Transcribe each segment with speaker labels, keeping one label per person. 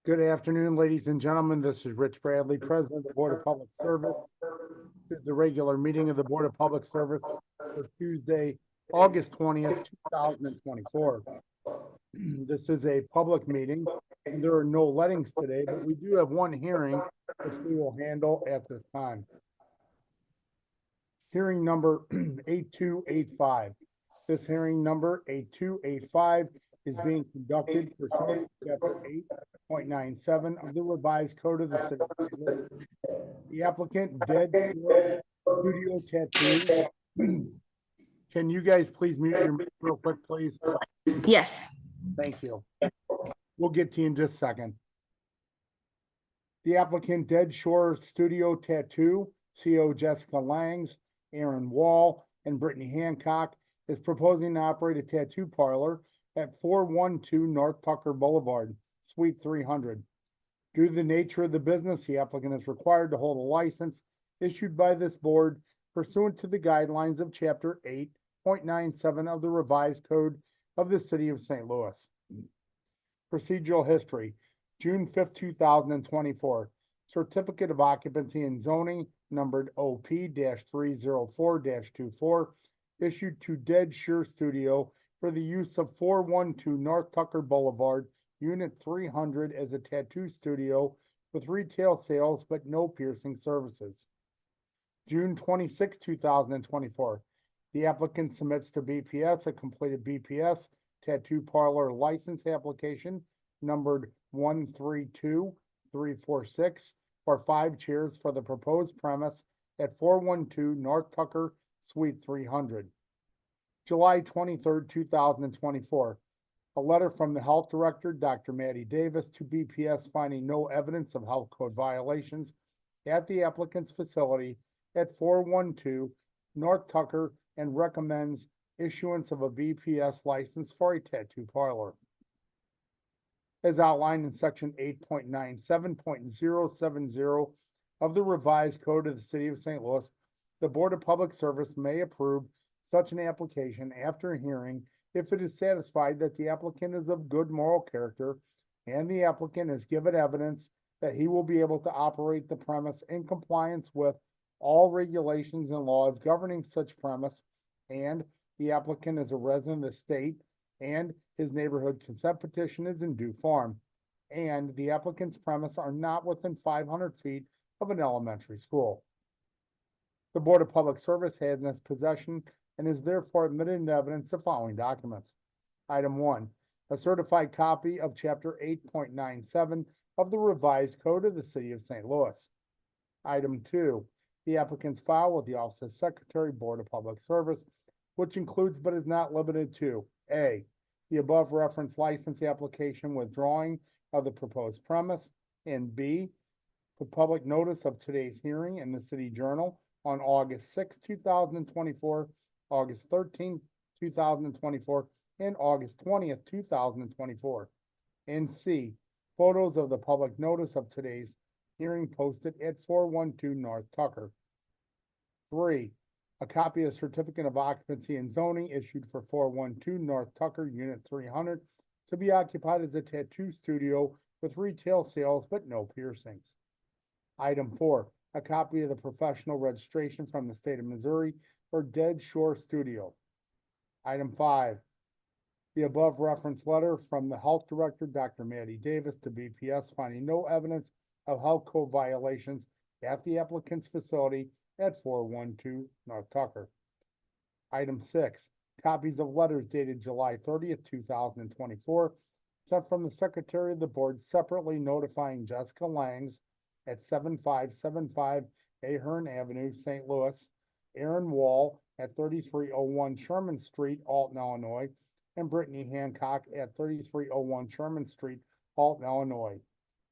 Speaker 1: Good afternoon, ladies and gentlemen. This is Rich Bradley, President of the Board of Public Service. This is the regular meeting of the Board of Public Service for Tuesday, August 20th, 2024. This is a public meeting. There are no lettings today, but we do have one hearing which we will handle at this time. Hearing number 8285. This hearing number 8285 is being conducted pursuant to Chapter 8.97 of the Revised Code of the City of St. Louis. The applicant, Dead Studio Tattoo. Can you guys please mute your mic real quick, please?
Speaker 2: Yes.
Speaker 1: Thank you. We'll get to you in just a second. The applicant, Dead Shore Studio Tattoo, CO Jessica Langs, Aaron Wall, and Brittany Hancock, is proposing to operate a tattoo parlor at 412 North Tucker Boulevard, Suite 300. Due to the nature of the business, the applicant is required to hold a license issued by this board pursuant to the guidelines of Chapter 8.97 of the Revised Code of the City of St. Louis. Procedural history: June 5th, 2024. Certificate of Occupancy and Zoning numbered OP-304-24 issued to Dead Shore Studio for the use of 412 North Tucker Boulevard, Unit 300 as a tattoo studio with retail sales but no piercing services. June 26, 2024. The applicant submits to BPS a completed BPS tattoo parlor license application numbered 132346 for 5 chairs for the proposed premise at 412 North Tucker, Suite 300. July 23rd, 2024. A letter from the Health Director, Dr. Maddie Davis, to BPS finding no evidence of health code violations at the applicant's facility at 412 North Tucker and recommends issuance of a BPS license for a tattoo parlor. As outlined in Section 8.97.070 of the Revised Code of the City of St. Louis, the Board of Public Service may approve such an application after a hearing if it is satisfied that the applicant is of good moral character and the applicant has given evidence that he will be able to operate the premise in compliance with all regulations and laws governing such premise, and the applicant is a resident of the state and his neighborhood consent petition is in due form, and the applicant's premise are not within 500 feet of an elementary school. The Board of Public Service has in its possession and is therefore admitted into evidence the following documents. Item 1, a certified copy of Chapter 8.97 of the Revised Code of the City of St. Louis. Item 2, the applicant's file with the Office of Secretary, Board of Public Service, which includes but is not limited to A, the above referenced license application withdrawing of the proposed premise, and B, the public notice of today's hearing in the City Journal on August 6, 2024, August 13, 2024, and August 20th, 2024. And C, photos of the public notice of today's hearing posted at 412 North Tucker. 3, a copy of the Certificate of Occupancy and Zoning issued for 412 North Tucker, Unit 300, to be occupied as a tattoo studio with retail sales but no piercings. Item 4, a copy of the professional registration from the state of Missouri for Dead Shore Studio. Item 5, the above referenced letter from the Health Director, Dr. Maddie Davis, to BPS finding no evidence of health code violations at the applicant's facility at 412 North Tucker. Item 6, copies of letters dated July 30th, 2024, sent from the Secretary of the Board separately notifying Jessica Langs at 7575 Ahern Avenue, St. Louis, Aaron Wall at 3301 Sherman Street, Alton, Illinois, and Brittany Hancock at 3301 Sherman Street, Alton, Illinois,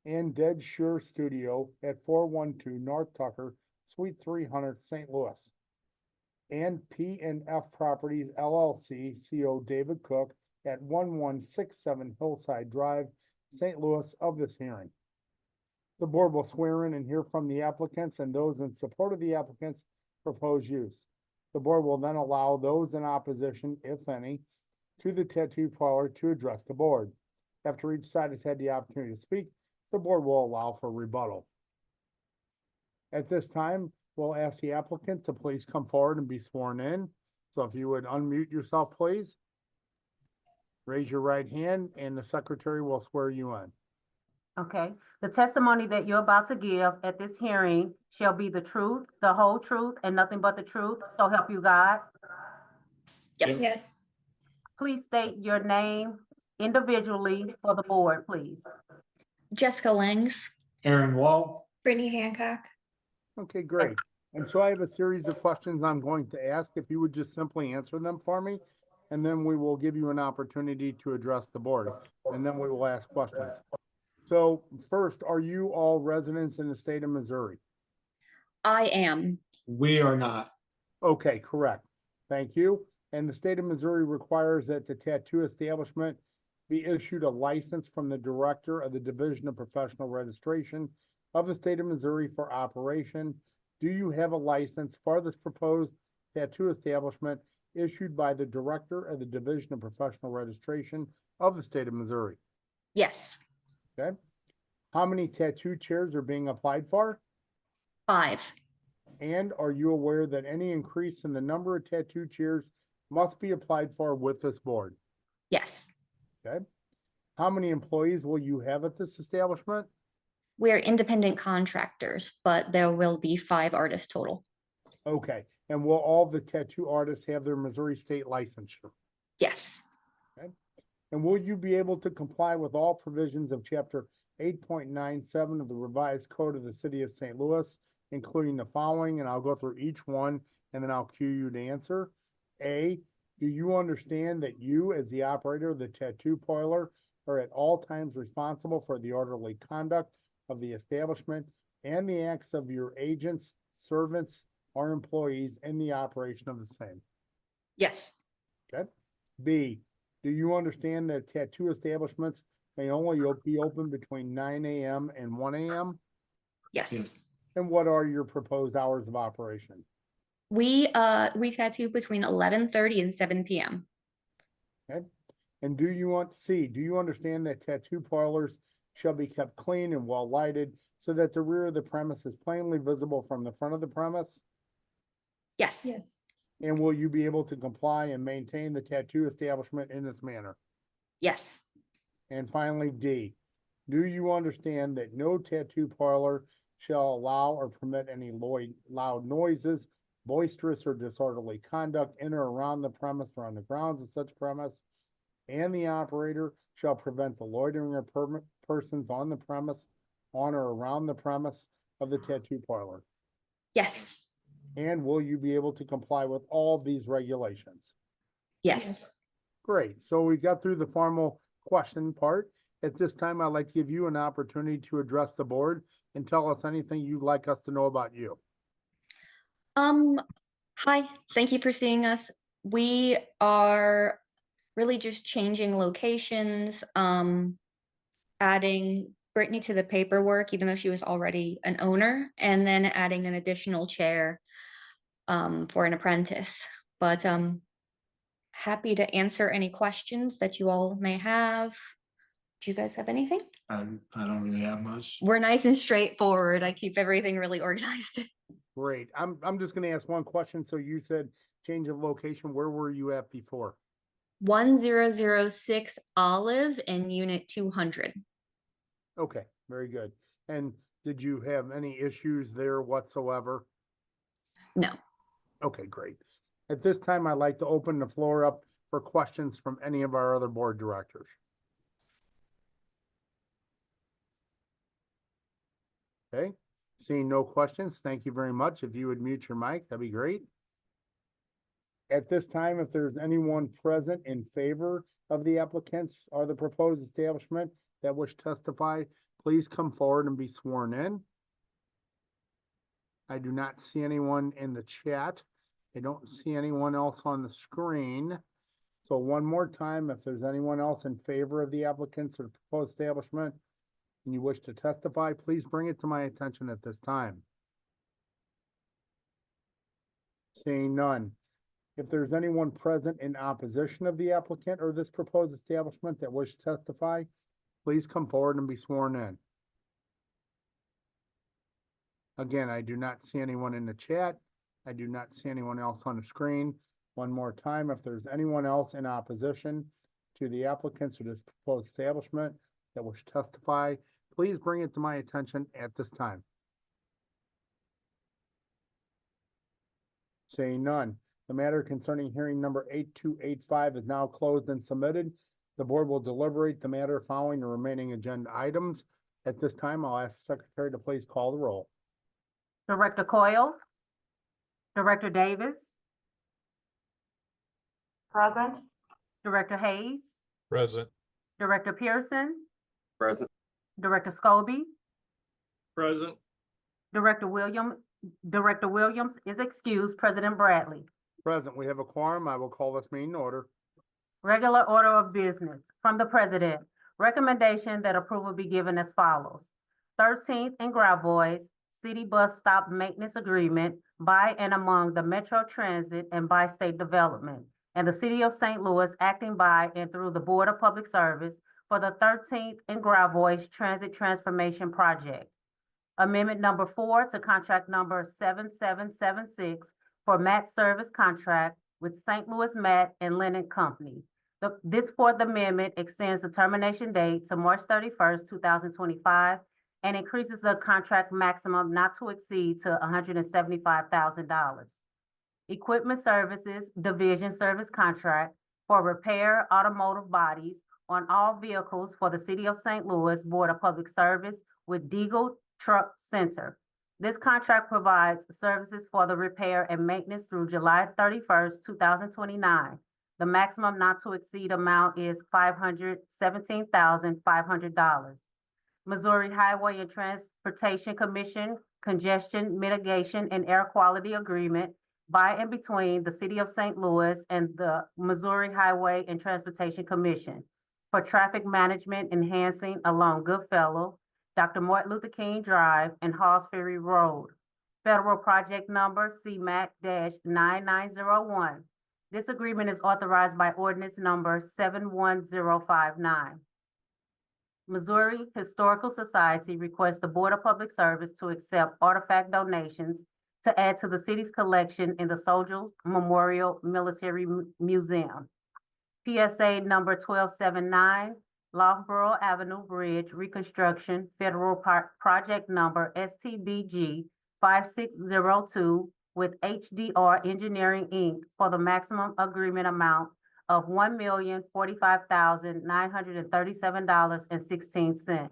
Speaker 1: and Dead Shore Studio at 412 North Tucker, Suite 300, St. Louis, and P&F Properties LLC, CO David Cook at 1167 Hillside Drive, St. Louis, of this hearing. The board will swear in and hear from the applicants and those in support of the applicant's proposed use. The board will then allow those in opposition, if any, to the tattoo parlor to address the board. After each side has had the opportunity to speak, the board will allow for rebuttal. At this time, we'll ask the applicant to please come forward and be sworn in. So if you would unmute yourself, please. Raise your right hand and the secretary will swear you in.
Speaker 2: Okay, the testimony that you're about to give at this hearing shall be the truth, the whole truth, and nothing but the truth, so help you God.
Speaker 3: Yes.
Speaker 4: Yes.
Speaker 2: Please state your name individually for the board, please.
Speaker 3: Jessica Langs.
Speaker 5: Aaron Wall.
Speaker 4: Brittany Hancock.
Speaker 1: Okay, great. And so I have a series of questions I'm going to ask. If you would just simply answer them for me, and then we will give you an opportunity to address the board, and then we will ask questions. So first, are you all residents in the state of Missouri?
Speaker 3: I am.
Speaker 5: We are not.
Speaker 1: Okay, correct. Thank you. And the state of Missouri requires that the tattoo establishment be issued a license from the director of the Division of Professional Registration of the state of Missouri for operation. Do you have a license for this proposed tattoo establishment issued by the director of the Division of Professional Registration of the state of Missouri?
Speaker 3: Yes.
Speaker 1: Okay. How many tattoo chairs are being applied for?
Speaker 3: 5.
Speaker 1: And are you aware that any increase in the number of tattoo chairs must be applied for with this board?
Speaker 3: Yes.
Speaker 1: Okay. How many employees will you have at this establishment?
Speaker 3: We're independent contractors, but there will be 5 artists total.
Speaker 1: Okay. And will all the tattoo artists have their Missouri state licensure?
Speaker 3: Yes.
Speaker 1: And will you be able to comply with all provisions of chapter 8.97 of the revised code of the city of St. Louis, including the following, and I'll go through each one and then I'll cue you to answer. A, do you understand that you, as the operator of the tattoo parlor, are at all times responsible for the orderly conduct of the establishment and the acts of your agents, servants, or employees in the operation of the same?
Speaker 3: Yes.
Speaker 1: Okay. B, do you understand that tattoo establishments may only be open between 9 a.m. and 1 a.m.?
Speaker 3: Yes.
Speaker 5: Yes.
Speaker 1: And what are your proposed hours of operation?
Speaker 3: We tattoo between 11:30 and 7 p.m.
Speaker 1: Okay. And do you understand that tattoo parlors shall be kept clean and well lighted so that the rear of the premise is plainly visible from the front of the premise?
Speaker 3: Yes.
Speaker 4: Yes.
Speaker 1: And will you be able to comply and maintain the tattoo establishment in this manner?
Speaker 3: Yes.
Speaker 1: And finally, D, do you understand that no tattoo parlor shall allow or permit any loud noises, boisterous or disorderly conduct in or around the premise or on the grounds of such premise, and the operator shall prevent the loitering of persons on the premise, on or around the premise of the tattoo parlor?
Speaker 3: Yes.
Speaker 1: And will you be able to comply with all these regulations?
Speaker 3: Yes.
Speaker 1: Great. So we got through the formal question part. At this time, I'd like to give you an opportunity to address the board and tell us anything you'd like us to know about you.
Speaker 3: Hi, thank you for seeing us. We are really just changing locations, adding Brittany to the paperwork, even though she was already an owner, and then adding an additional chair for an apprentice. But happy to answer any questions that you all may have. Do you guys have anything?
Speaker 5: I don't really have much.
Speaker 3: We're nice and straightforward. I keep everything really organized.
Speaker 1: Great. I'm just gonna ask one question. So you said change of location. Where were you at before?
Speaker 3: 1006 Olive in unit 200.
Speaker 1: Okay, very good. And did you have any issues there whatsoever?
Speaker 3: No.
Speaker 1: Okay, great. At this time, I'd like to open the floor up for questions from any of our other board directors. Okay, seeing no questions, thank you very much. If you would mute your mic, that'd be great. At this time, if there's anyone present in favor of the applicants or the proposed establishment that wish to testify, please come forward and be sworn in. I do not see anyone in the chat. I don't see anyone else on the screen. So one more time, if there's anyone else in favor of the applicants or the proposed establishment and you wish to testify, please bring it to my attention at this time. Seeing none. If there's anyone present in opposition of the applicant or this proposed establishment that wish to testify, please come forward and be sworn in. Again, I do not see anyone in the chat. I do not see anyone else on the screen. One more time, if there's anyone else in opposition to the applicants or this proposed establishment that wish to testify, please bring it to my attention at this time. Seeing none, the matter concerning hearing number 8285 is now closed and submitted. The board will deliberate the matter following the remaining agenda items. At this time, I'll ask the secretary to please call the roll.
Speaker 2: Director Coyle, Director Davis,
Speaker 4: Present.
Speaker 2: Director Hayes,
Speaker 6: Present.
Speaker 2: Director Pearson,
Speaker 6: Present.
Speaker 2: Director Scobie,
Speaker 6: Present.
Speaker 2: Director Williams is excused, President Bradley.
Speaker 1: Present, we have a quorum. I will call this meeting in order.
Speaker 2: Regular order of business from the president. Recommendation that approval be given as follows. 13th and Gravois City Bus Stop Maintenance Agreement by and among the Metro Transit and Bi-State Development and the City of St. Louis acting by and through the Board of Public Service for the 13th and Gravois Transit Transformation Project. Amendment number 4 to contract number 7776 for mat service contract with St. Louis Mat and Linen Company. This fourth amendment extends the termination date to March 31st, 2025, and increases the contract maximum not to exceed to $175,000. Equipment Services Division Service Contract for repair automotive bodies on all vehicles for the City of St. Louis Board of Public Service with Deagle Truck Center. This contract provides services for the repair and maintenance through July 31st, 2029. The maximum not to exceed amount is $517,500. Missouri Highway and Transportation Commission Congestion Mitigation and Air Quality Agreement by and between the City of St. Louis and the Missouri Highway and Transportation Commission for traffic management enhancing along Goodfellow, Dr. Martin Luther King Drive, and Halls Ferry Road. Federal project number CMAC-9901. This agreement is authorized by ordinance number 71059. Missouri Historical Society requests the Board of Public Service to accept artifact donations to add to the city's collection in the Soldier Memorial Military Museum. PSA number 1279, Loughborough Avenue Bridge Reconstruction, Federal Project number STBG 5602 with HDR Engineering, Inc. for the maximum agreement amount of $1,045,937.16.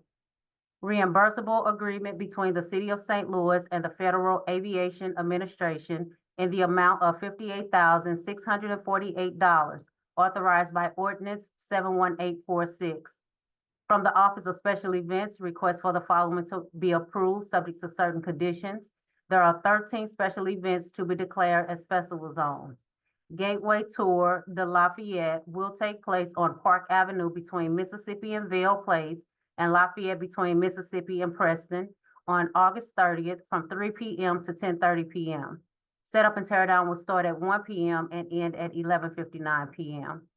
Speaker 2: Reimbursable agreement between the City of St. Louis and the Federal Aviation Administration in the amount of $58,648, authorized by ordinance 71846. From the Office of Special Events, request for the following to be approved, subject to certain conditions. There are 13 special events to be declared as festival zones. Gateway Tour de Lafayette will take place on Park Avenue between Mississippi and Vail Place and Lafayette between Mississippi and Preston on August 30th from 3 p.m. to 10:30 p.m. Setup and teardown will start at 1 p.m. and end at 11:59 p.m.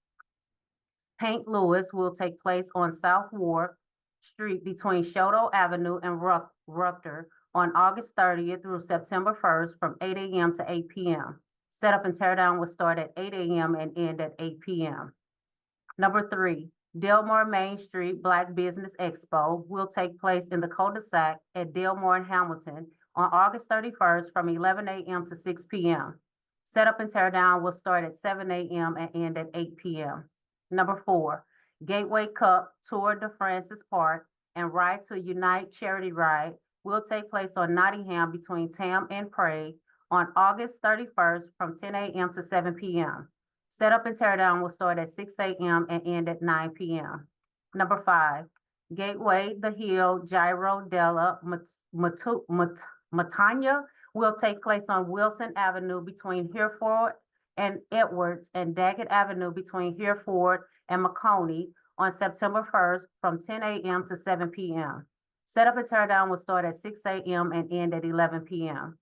Speaker 2: Paint Lewis will take place on South Wharf Street between Shoto Avenue and Rupter on August 30th through September 1st from 8 a.m. to 8 p.m. Setup and teardown will start at 8 a.m. and end at 8 p.m. Number 3, Delmar Main Street Black Business Expo will take place in the cul-de-sac at Delmar and Hamilton on August 31st from 11 a.m. to 6 p.m. Setup and teardown will start at 7 a.m. and end at 8 p.m. Number 4, Gateway Cup Tour de Francis Park and Ride to Unite Charity Ride will take place on Nottingham between Tam and Prague on August 31st from 10 a.m. to 7 p.m. Setup and teardown will start at 6 a.m. and end at 9 p.m. Number 5, Gateway The Hill Gyro della Montagna will take place on Wilson Avenue between Hereford and Edwards and Daggett Avenue between Hereford and Macony on September 1st from 10 a.m. to 7 p.m. Setup and teardown will start at 6 a.m. and end at 11 p.m.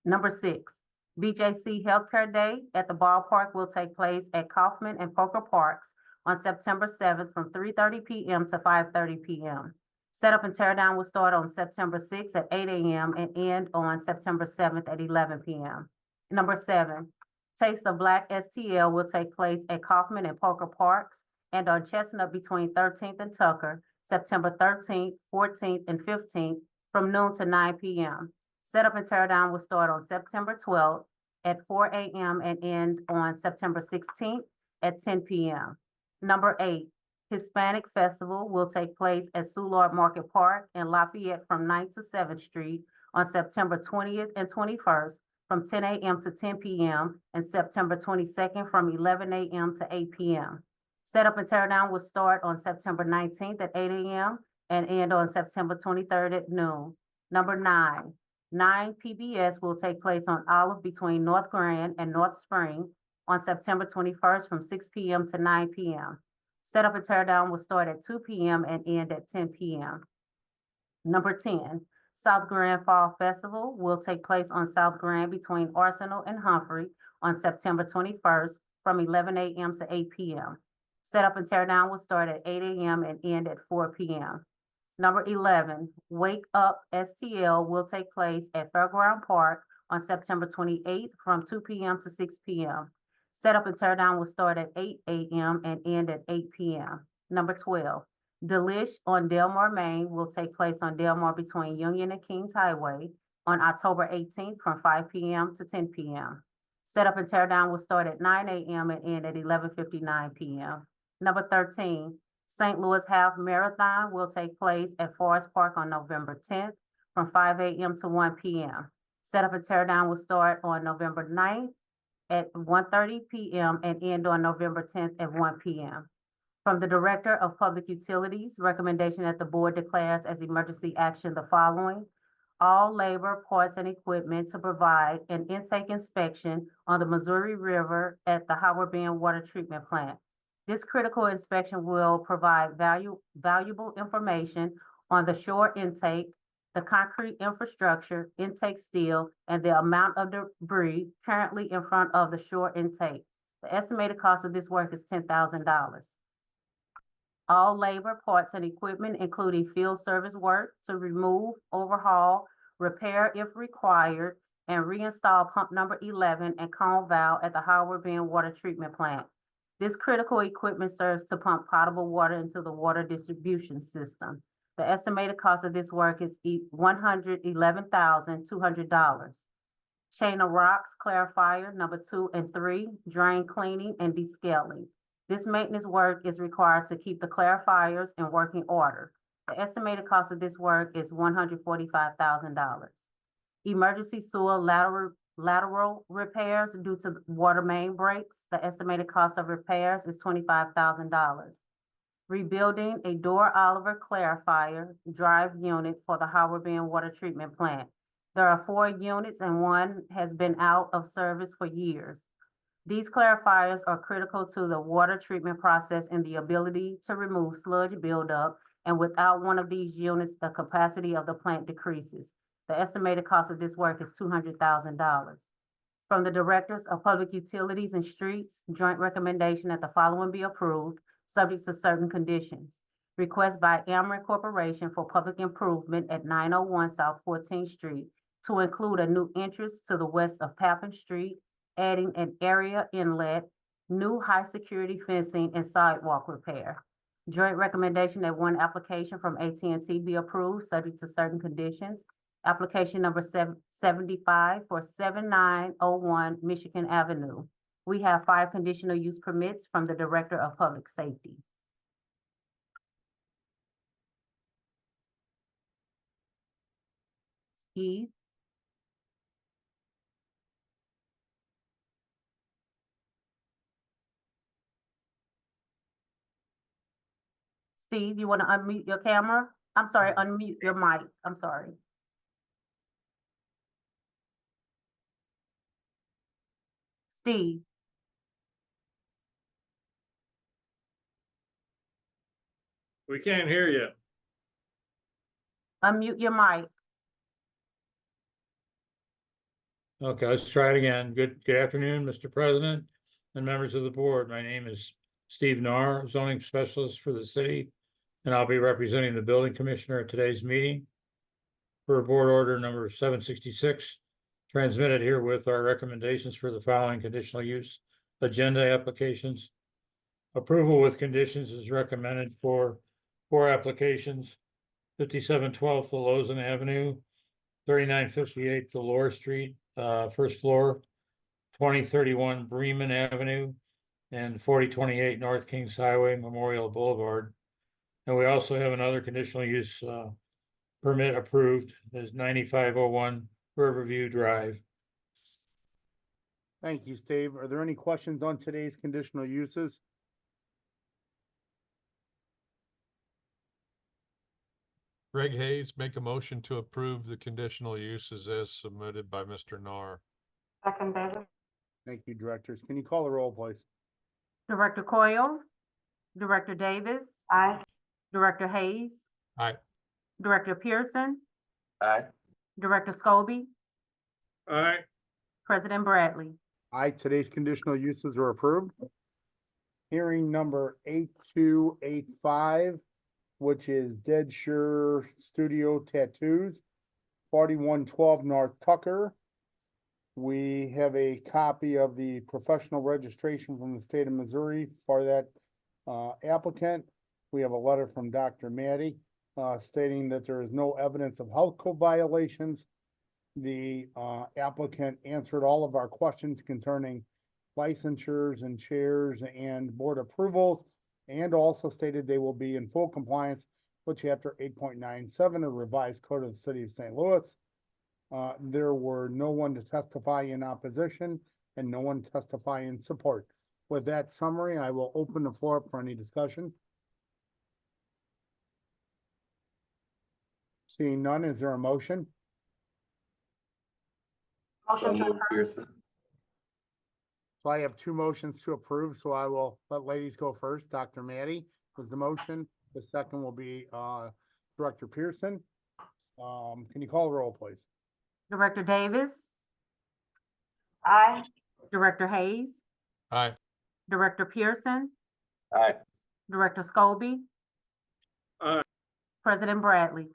Speaker 2: Number 6, BJC Healthcare Day at the ballpark will take place at Kaufman and Poker Parks on September 7th from 3:30 p.m. to 5:30 p.m. Setup and tear down will start on September sixth at 8 a.m. and end on September 7th at 11 p.m. Number 7, Taste of Black STL will take place at Kaufman and Poker Parks and on Chestnut between 13th and Tucker, September 13th, 14th, and 15th from noon to 9 p.m. Setup and tear down will start on September 12th at 4 a.m. and end on September 16th at 10 p.m. Number 8, Hispanic Festival will take place at Soulard Market Park in Lafayette from 9th to 7th Street on September 20th and 21st from 10 a.m. to 10 p.m. and September 22nd from 11 a.m. to 8 p.m. Setup and tear down will start on September 19th at 8 a.m. and end on September 23rd at noon. Number 9, 9 PBS will take place on Olive between North Grand and North Spring on September 21st from 6 p.m. to 9 p.m. Setup and tear down will start at 2 p.m. and end at 10 p.m. Number 10, South Grand Fall Festival will take place on South Grand between Arsenal and Humphrey on September 21st from 11 a.m. to 8 p.m. Setup and tear down will start at 8 a.m. and end at 4 p.m. Number 11, Wake Up STL will take place at Fairground Park on September 28th from 2 p.m. to 6 p.m. Setup and tear down will start at 8 a.m. and end at 8 p.m. Number 12, Delish on Delmar, Maine will take place on Delmar between Union and Kings Highway on October 18th from 5 p.m. to 10 p.m. Setup and tear down will start at 9 a.m. and end at 11:59 p.m. Number 13, St. Louis Half Marathon will take place at Forest Park on November 10th from 5 a.m. to 1 p.m. Setup and tear down will start on November 9th at 1:30 p.m. and end on November 10th at 1 p.m. From the Director of Public Utilities, recommendation that the board declares as emergency action the following: all labor, parts, and equipment to provide an intake inspection on the Missouri River at the Howard Bend Water Treatment Plant. This critical inspection will provide valuable information on the shore intake, the concrete infrastructure, intake steel, and the amount of debris currently in front of the shore intake. The estimated cost of this work is $10,000. All labor, parts, and equipment, including field service work to remove, overhaul, repair if required, and reinstall pump number 11 and cone valve at the Howard Bend Water Treatment Plant. This critical equipment serves to pump potable water into the water distribution system. The estimated cost of this work is $111,200. Chain of rocks, clarifier number 2 and 3, drain cleaning and descaling. This maintenance work is required to keep the clarifiers in working order. The estimated cost of this work is $145,000. Emergency sewer lateral repairs due to water main breaks. The estimated cost of repairs is $25,000. Rebuilding a Door Oliver clarifier drive unit for the Howard Bend Water Treatment Plant. There are 4 units and one has been out of service for years. These clarifiers are critical to the water treatment process and the ability to remove sludge buildup, and without one of these units, the capacity of the plant decreases. The estimated cost of this work is $200,000. From the Directors of Public Utilities and Streets, joint recommendation that the following be approved, subject to certain conditions. Request by Ameren Corporation for public improvement at 901 South 14th Street to include a new entrance to the west of Pappan Street, adding an area inlet, new high-security fencing, and sidewalk repair. Joint recommendation that one application from AT&T be approved, subject to certain conditions. Application number 75 for 7901 Michigan Avenue. We have 5 conditional use permits from the Director of Public Safety. Steve? Steve, you want to unmute your camera? I'm sorry, unmute your mic. I'm sorry. Steve?
Speaker 6: We can't hear you.
Speaker 2: Unmute your mic.
Speaker 4: Okay, let's try it again. Good afternoon, Mr. President and members of the board. My name is Steve Narr, zoning specialist for the city and I'll be representing the building commissioner at today's meeting. For board order number 766, transmitted here with our recommendations for the following conditional use agenda applications. Approval with conditions is recommended for 4 applications: 5712 Lozan Avenue, 3958 Delore Street, first floor, 2031 Bremen Avenue, and 4028 North Kings Highway, Memorial Boulevard. And we also have another conditional use permit approved as 9501 Riverview Drive.
Speaker 1: Thank you, Steve. Are there any questions on today's conditional uses?
Speaker 7: Greg Hayes, make a motion to approve the conditional uses as submitted by Mr. Nar.
Speaker 8: Second Davis.
Speaker 1: Thank you, directors. Can you call the roll, please?
Speaker 2: Director Coyle, Director Davis,
Speaker 8: Aye.
Speaker 2: Director Hayes,
Speaker 7: Aye.
Speaker 2: Director Pearson,
Speaker 9: Aye.
Speaker 2: Director Scobie,
Speaker 6: Aye.
Speaker 2: President Bradley.
Speaker 1: Aye, today's conditional uses are approved. Hearing number 8285, which is Dead Sure Studio Tattoos, 4112 North Tucker. We have a copy of the professional registration from the state of Missouri for that applicant. We have a letter from Dr. Maddie stating that there is no evidence of health code violations. The applicant answered all of our questions concerning licensures and chairs and board approvals, and also stated they will be in full compliance with chapter 8.97 of revised code of the city of St. Louis. There were no one to testify in opposition and no one to testify in support. With that summary, I will open the floor up for any discussion. Seeing none, is there a motion?
Speaker 9: So
Speaker 8: Motion to
Speaker 9: moved,
Speaker 8: approve.
Speaker 9: Pearson.
Speaker 1: So I have 2 motions to approve, so I will let ladies go first. Dr. Maddie was the motion. The second will be Director Pearson. Can you call the roll, please?
Speaker 2: Director Davis,
Speaker 8: Aye.
Speaker 2: Director Hayes,
Speaker 7: Aye.
Speaker 2: Director Pearson,
Speaker 9: Aye.
Speaker 2: Director Scobie,
Speaker 6: Aye.
Speaker 2: President Bradley.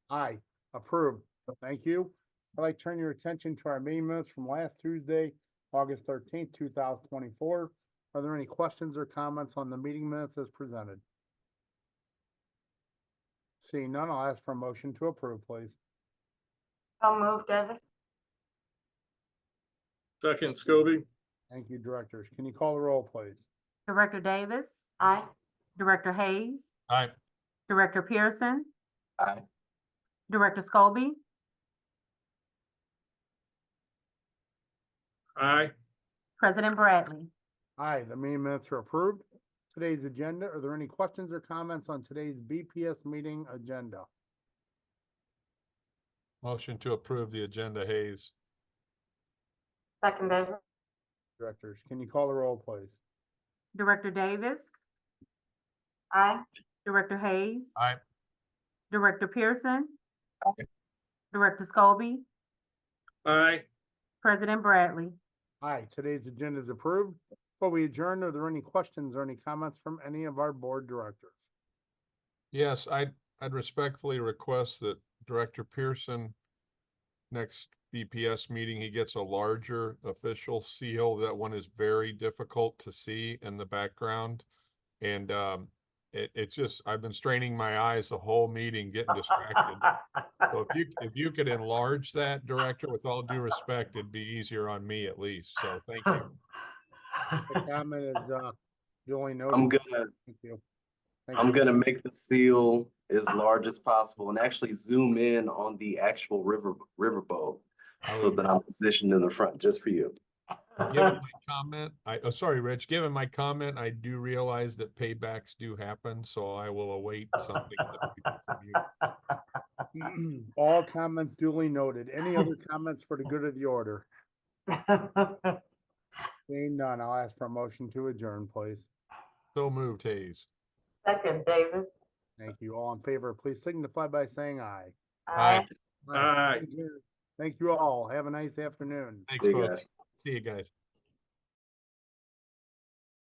Speaker 1: Aye, approved. Thank you. I'd like to turn your attention to our meeting minutes from last Tuesday, August 13th, 2024. Are there any questions or comments on the meeting minutes as presented? Seeing none, I'll ask for a motion to approve, please.
Speaker 8: So moved, Davis.
Speaker 6: Second, Scobie.
Speaker 1: Thank you, directors. Can you call the roll, please?
Speaker 2: Director Davis,
Speaker 8: Aye.
Speaker 2: Director Hayes,
Speaker 7: Aye.
Speaker 2: Director Pearson,
Speaker 9: Aye.
Speaker 2: Director Scobie,
Speaker 6: Aye.
Speaker 2: President Bradley.
Speaker 1: Aye, the meeting minutes are approved. Today's agenda, are there any questions or comments on today's BPS meeting agenda?
Speaker 7: Motion to approve the agenda, Hayes.
Speaker 8: Second Davis.
Speaker 1: Directors, can you call the roll, please?
Speaker 2: Director Davis,
Speaker 8: Aye.
Speaker 2: Director Hayes,
Speaker 7: Aye.
Speaker 2: Director Pearson,
Speaker 9: Aye.
Speaker 2: Director Scobie,
Speaker 6: Aye.
Speaker 2: President Bradley.
Speaker 1: Aye, today's agenda is approved. Before we adjourn, are there any questions or any comments from any of our board directors?
Speaker 7: Yes, I'd respectfully request that Director Pearson, next BPS meeting, he gets a larger official seal. That one is very difficult to see in the background. And it's just, I've been straining my eyes the whole meeting, getting distracted. So if you could enlarge that, Director, with all due respect, it'd be easier on me at least. So thank you.
Speaker 1: The comment is duly noted.
Speaker 9: I'm gonna
Speaker 1: Thank you.
Speaker 9: I'm gonna make the seal as large as possible and actually zoom in on the actual riverboat so that I'm positioned in the front just for you.
Speaker 7: Given my comment, sorry, Rich, given my comment, I do realize that paybacks do happen, so I will await something from you.
Speaker 1: All comments duly noted. Any other comments for the good of the order? Seeing none, I'll ask for a motion to adjourn, please.
Speaker 7: So moved, Hayes.
Speaker 8: Second Davis.
Speaker 1: Thank you. All in favor, please signify by saying aye.
Speaker 7: Aye.
Speaker 6: Aye.
Speaker 1: Thank you all. Have a nice afternoon.
Speaker 7: Thanks,
Speaker 9: See you
Speaker 7: folks.
Speaker 9: guys.
Speaker 7: See you guys.